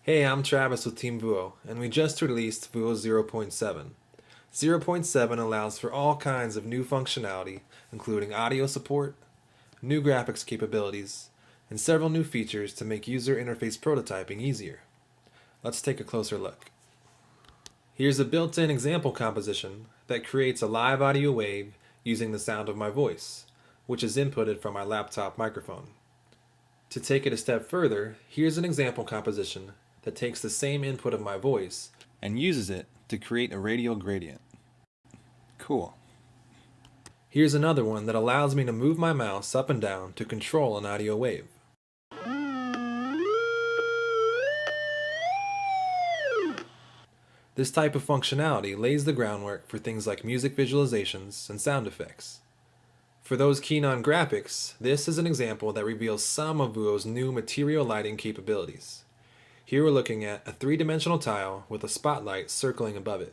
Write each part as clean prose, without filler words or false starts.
Hey, I'm Travis with Team Vuo, and we just released Vuo 0.7. 0.7 allows for all kinds of new functionality, including audio support, new graphics capabilities, and several new features to make user interface prototyping easier. Let's take a closer look. Here's a built-in example composition that creates a live audio wave using the sound of my voice, which is inputted from my laptop microphone. To take it a step further, here's an example composition that takes the same input of my voice and uses it to create a radial gradient. Cool. Here's another one that allows me to move my mouse up and down to control an audio wave. This type of functionality lays the groundwork for things like music visualizations and sound effects. For those keen on graphics, this is an example that reveals some of Vuo's new material lighting capabilities. Here we're looking at a three-dimensional tile with a spotlight circling above it.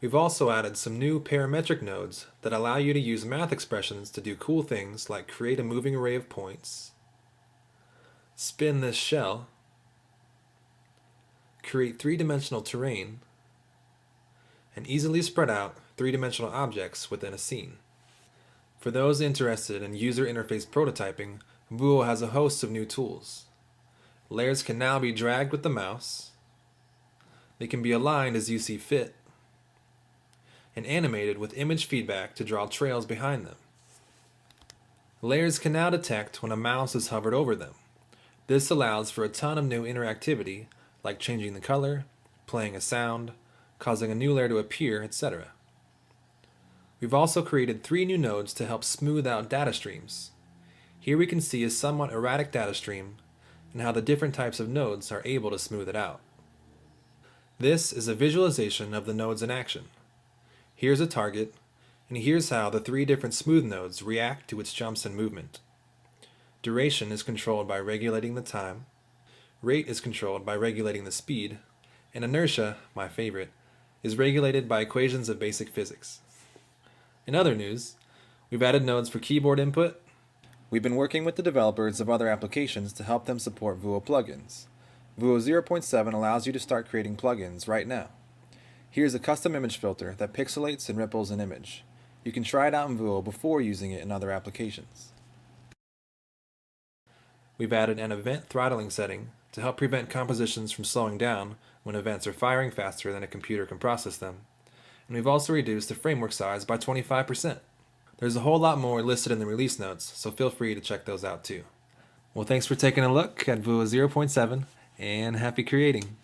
We've also added some new parametric nodes that allow you to use math expressions to do cool things like create a moving array of points, spin this shell, create three-dimensional terrain, and easily spread out three-dimensional objects within a scene. For those interested in user interface prototyping, Vuo has a host of new tools. Layers can now be dragged with the mouse, they can be aligned as you see fit, and animated with image feedback to draw trails behind them. Layers can now detect when a mouse is hovered over them. This allows for a ton of new interactivity, like changing the color, playing a sound, causing a new layer to appear, etc. We've also created 3 new nodes to help smooth out data streams. Here we can see a somewhat erratic data stream and how the different types of nodes are able to smooth it out. This is a visualization of the nodes in action. Here's a target, and here's how the 3 different smooth nodes react to its jumps and movement. Duration is controlled by regulating the time, rate is controlled by regulating the speed, and inertia, my favorite, is regulated by equations of basic physics. In other news, we've added nodes for keyboard input. We've been working with the developers of other applications to help them support Vuo plugins. Vuo 0.7 allows you to start creating plugins right now. Here's a custom image filter that pixelates and ripples an image. You can try it out in Vuo before using it in other applications. We've added an event throttling setting to help prevent compositions from slowing down when events are firing faster than a computer can process them. And we've also reduced the framework size by 25%. There's a whole lot more listed in the release notes, so feel free to check those out too. Well, thanks for taking a look at Vuo 0.7, and happy creating!